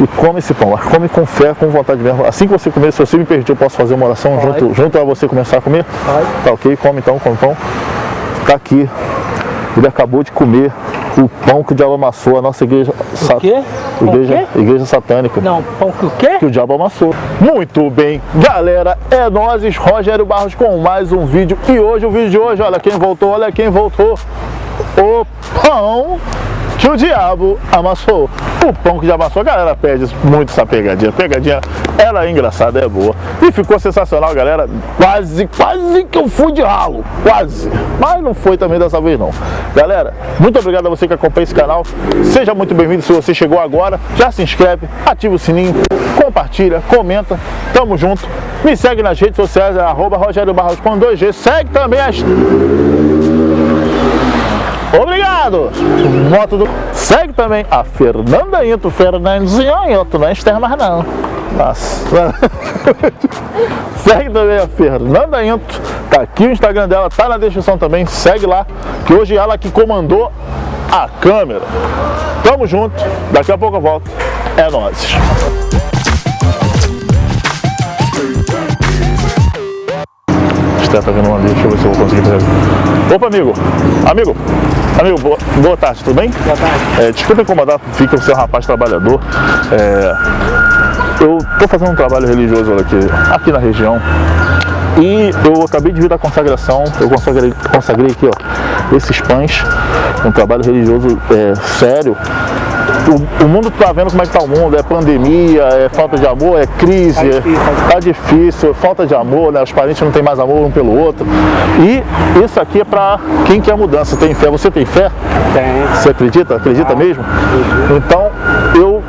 e come esse pão, mas come com fé, com vontade mesmo. Assim que você comer, se você me permitir, eu posso fazer uma oração junto a você começar a comer? Pode. Tá ok? Come então, come pão. Tá aqui, ele acabou de comer o pão que o diabo amassou, a nossa igreja... O quê? Igreja satânica. Não, pão que o quê? Que o diabo amassou. Muito bem, galera, é nós, Rogério Barros, com mais um vídeo. E hoje, o vídeo de hoje, olha quem voltou, o pão que o diabo amassou. O pão que o diabo amassou. A galera pede muito essa pegadinha. A pegadinha, ela é engraçada, é boa. E ficou sensacional, galera. Quase que eu fui de ralo. Quase. Mas não foi também dessa vez, não. Galera, muito obrigado a você que acompanha esse canal. Seja muito bem-vindo. Se você chegou agora, já se inscreve, ativa o sininho, compartilha, comenta. Tamo junto. Me segue nas redes sociais, é @Rogério Barros com 2G. Segue também as... Obrigado! Segue também a Fernanda Into, Fernandinho Into, não é Esther mais não. Nossa. Segue também a Fernanda Into, tá aqui o Instagram dela, tá na descrição também, segue lá, que hoje ela que comandou a câmera. Tamo junto, daqui a pouco eu volto, é nóis. Esther tá vendo uma ali, deixa eu ver se eu vou conseguir fazer. Opa, amigo, boa tarde, tudo bem? Boa tarde. Desculpa incomodar, fica você é um rapaz trabalhador. Eu tô fazendo um trabalho religioso aqui na região e eu acabei de vir da consagração. Eu consagrei aqui, ó, esses pães, um trabalho religioso sério. O mundo tá vendo como é que tá o mundo, é pandemia, é falta de amor, é crise, tá difícil, falta de amor, né? Os parentes não têm mais amor um pelo outro. E isso aqui é pra quem quer mudança, tem fé. Você tem fé? Tem. Você acredita? Acredita mesmo? Então, eu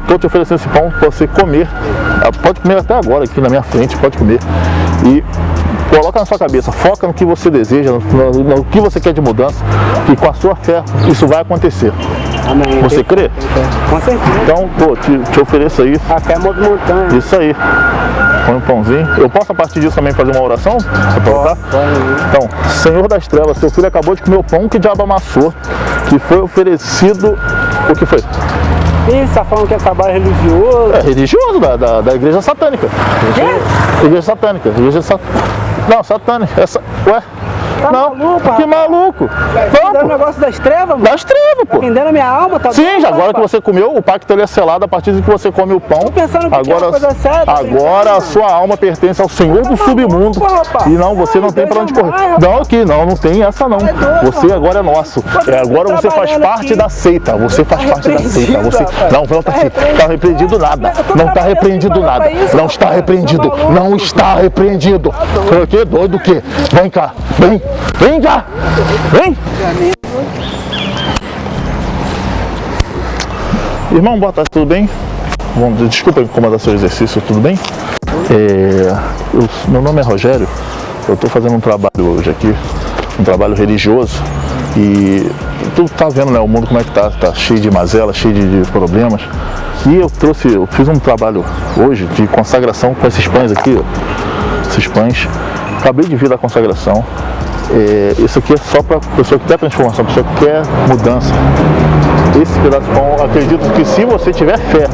tô te oferecendo esse pão pra você comer. Pode comer até agora aqui na minha frente, pode comer. E coloca na sua cabeça, foca no que você deseja, no que você quer de mudança, e com a sua fé isso vai acontecer. Amém. Você crê? Com certeza. Então, pô, te ofereço aí. A fé move montanha. Isso aí. Põe um pãozinho. Eu posso a partir disso também fazer uma oração? Pode. Então, Senhor das Trevas, seu filho acabou de comer o pão que o diabo amassou, que foi oferecido. O que foi? Ih, você tá falando que é trabalho religioso? É religioso, da igreja satânica. Igreja satânica. Não, satânica. Ué? Tá não, maluco, que maluco. Tá o negócio das trevas, mano? Das trevas, pô. Tá vendendo a minha alma, tá? Sim, já agora que você comeu, o pacto ele é selado a partir de que você come o pão. Tô pensando que agora, é uma coisa séria. Agora a sua alma pertence ao Senhor do submundo. E não, você não tem pra onde correr. Não, aqui, não tem essa não. Você agora é nosso. Agora você faz parte da seita. Você faz parte da seita. Você não tá repreendido nada. Não tá repreendido nada. Não está repreendido. Não está repreendido. O que? Doido o quê? Vem cá. Vem cá. Vem. Irmão, boa tarde, tudo bem? Desculpa incomodar seu exercício, tudo bem? Meu nome é Rogério, eu estou fazendo um trabalho hoje aqui, um trabalho religioso, e tu tá vendo, né, o mundo como é que tá cheio de mazelas, cheio de problemas, e eu fiz um trabalho hoje de consagração com esses pães aqui, ó, esses pães, acabei de vir da consagração. Isso aqui é só para pessoa que quer transformação, pessoa que quer mudança. Esse pedaço de pão, acredito que se você tiver fé,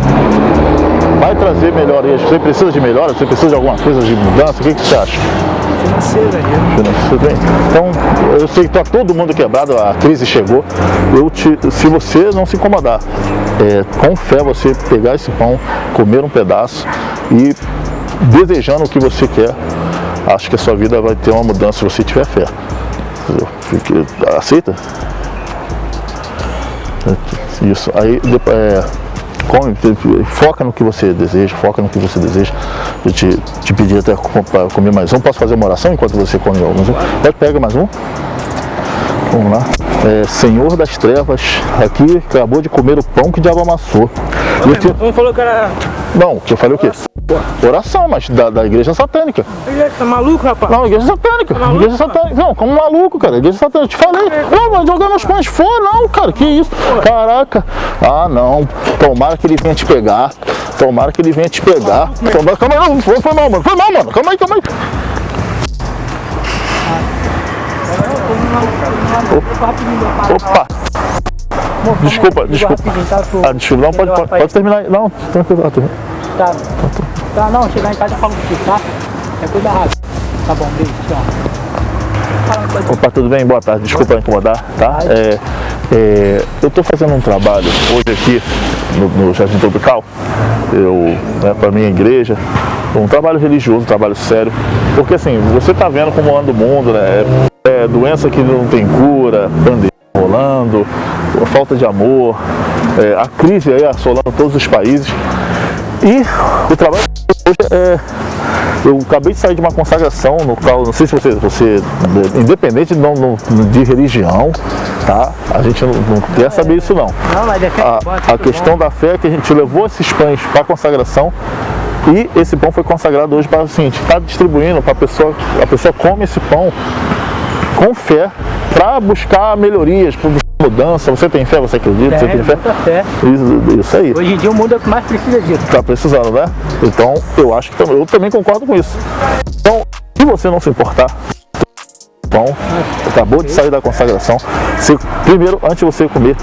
vai trazer melhorias. Você precisa de melhora? Você precisa de alguma coisa de mudança? O que você acha? Financeira. Então, eu sei que tá todo mundo quebrado, a crise chegou. Se você não se incomodar, com fé você pegar esse pão, comer um pedaço e desejando o que você quer, acho que a sua vida vai ter uma mudança se você tiver fé. Aceita? Isso. Aí come, foca no que você deseja, Eu te pedi até para comer mais um. Posso fazer uma oração enquanto você come alguns? Pode pegar mais um. Vamos lá. Senhor das Trevas, aqui acabou de comer o pão que o diabo amassou. Não falou que era... Não, eu falei o quê? Oração, mas da igreja satânica. Tá maluco, rapaz? Não, igreja satânica. Tá maluco, igreja satânica. Não, como maluco, cara. Igreja satânica. Eu te falei. Não, vai jogar meus pães fora, não, cara. Que isso? Caraca. Ah, não. Tomara que ele venha te pegar. Calma aí, não. Foi mal, mano. Calma aí. Opa. Desculpa. Rapidinho, tá? Ah, desculpa, não, pode terminar. Não, tranquilo. Tá, não, chegar em casa eu falo contigo, tá? É coisa rápida. Tá bom, beijo, tchau. Opa, tudo bem? Boa tarde, desculpa incomodar, tá? Eu estou fazendo um trabalho hoje aqui no Jardim Tropical, para minha igreja, um trabalho religioso, um trabalho sério, porque assim, você está vendo como anda o mundo, né? Doença que não tem cura, pandemia rolando, a falta de amor, a crise aí assolando todos os países, e o trabalho hoje eu acabei de sair de uma consagração no qual, não sei se você independente de religião, tá? A gente não quer saber isso não. A questão da fé é que a gente levou esses pães para a consagração e esse pão foi consagrado hoje para o seguinte, está distribuindo para a pessoa come esse pão com fé para buscar melhorias, para buscar mudança. Você tem fé? Você acredita? Você tem fé? Fé. Isso aí. Hoje em dia o mundo é o que mais precisa disso. Tá precisando, né? Então eu acho que eu também concordo com isso. Então, se você não se importar, pão, acabou de sair da consagração, primeiro, antes de você comer,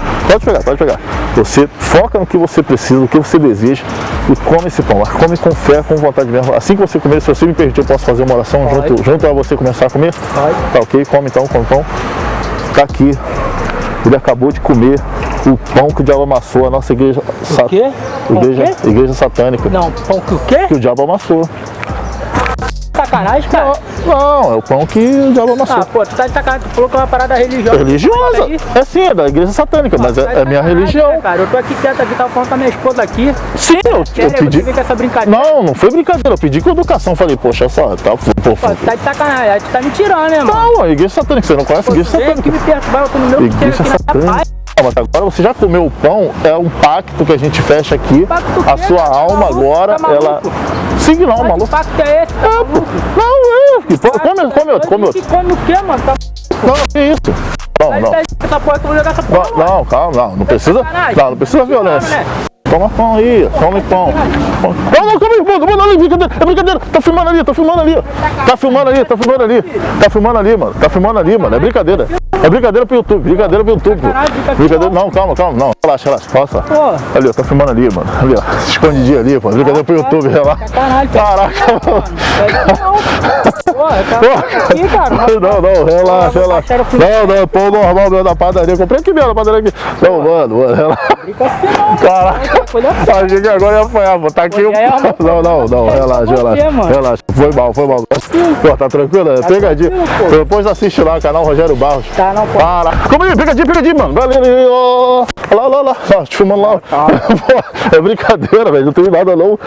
pode pegar. Você foca no que você precisa, no que você deseja e come esse pão. Come com fé, com vontade mesmo. Assim que você comer, se você me permitir, eu posso fazer uma oração junto a você começar a comer? Pode. Tá ok? Come então, come pão. Tá aqui. Ele acabou de comer o pão que o diabo amassou, a nossa igreja. O quê? Igreja satânica. Não, pão que o quê? Que o diabo amassou. Sacanagem, cara. Não, é o pão que o diabo amassou. Ah, pô, tu tá de sacanagem, tu falou que é uma parada religiosa. Religiosa? É sim, é da igreja satânica, mas é minha religião. Né, cara? Eu tô aqui quieto aqui, tava falando com a minha esposa aqui. Sim, eu pedi. Você vem com essa brincadeira. Não foi brincadeira, eu pedi com educação. Falei, poxa, só, tá. Pô, tu tá de sacanagem, aí tu tá me tirando, né, mano? Não, a igreja satânica, você não conhece a igreja satânica. Que me perturbar, eu tô no meu igreja satânica. Mas agora você já comeu o pão, é um pacto que a gente fecha aqui. A sua alma agora, ela. Sim, não, maluco. Que pacto é esse? Come outro. Come o quê, mano? Não, que isso? Não, calma, não precisa. Não precisa violência. Toma pão aí, come pão. Não, calma aí, brincadeira. Tá filmando ali. Tá filmando ali, mano. É brincadeira. É brincadeira pro YouTube, Brincadeira, não, calma, não. Relaxa. Nossa. Ali, ó, tá filmando ali, mano. Ali, ó. Escondidinho ali, pô. Brincadeira pro YouTube, relaxa. Caraca, mano. Não, relaxa. Não, pão normal meu da padaria. Comprei aqui mesmo, na padaria aqui. Não, mano, relaxa. Caraca. Achei que agora ia apanhar, vou tá aqui. Não, relaxa. Foi mal. Pô, tá tranquilo? É pegadinha. Depois assiste lá, canal Rogério Barros. Tá, não pode. Para. Calma aí, pegadinha, mano. Valeu. Olha lá. Ó, te filmando lá. Pô, é brincadeira, velho. Não tem nada não.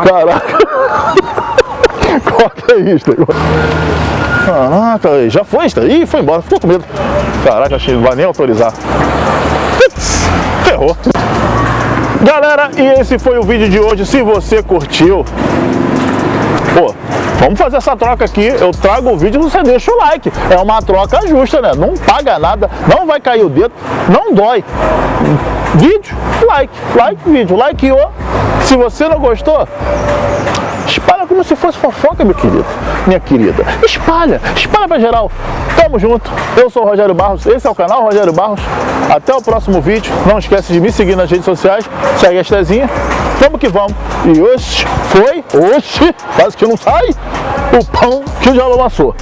Caraca. Corta isso. Caraca, já foi isso aí? Foi embora, ficou com medo. Caraca, achei que não vai nem autorizar. Ferrou. Galera, e esse foi o vídeo de hoje. Se você curtiu, pô, vamos fazer essa troca aqui. Eu trago o vídeo e você deixa o like. É uma troca justa, né? Não paga nada, não vai cair o dedo, não dói. Vídeo, vídeo, likeou. Se você não gostou, espalha como se fosse fofoca, minha querida. Espalha pra geral. Tamo junto. Eu sou o Rogério Barros. Esse é o canal Rogério Barros. Até o próximo vídeo. Não esquece de me seguir nas redes sociais. Segue a Estezinha. Vamos que vamos. E hoje quase que não sai o pão que o diabo amassou.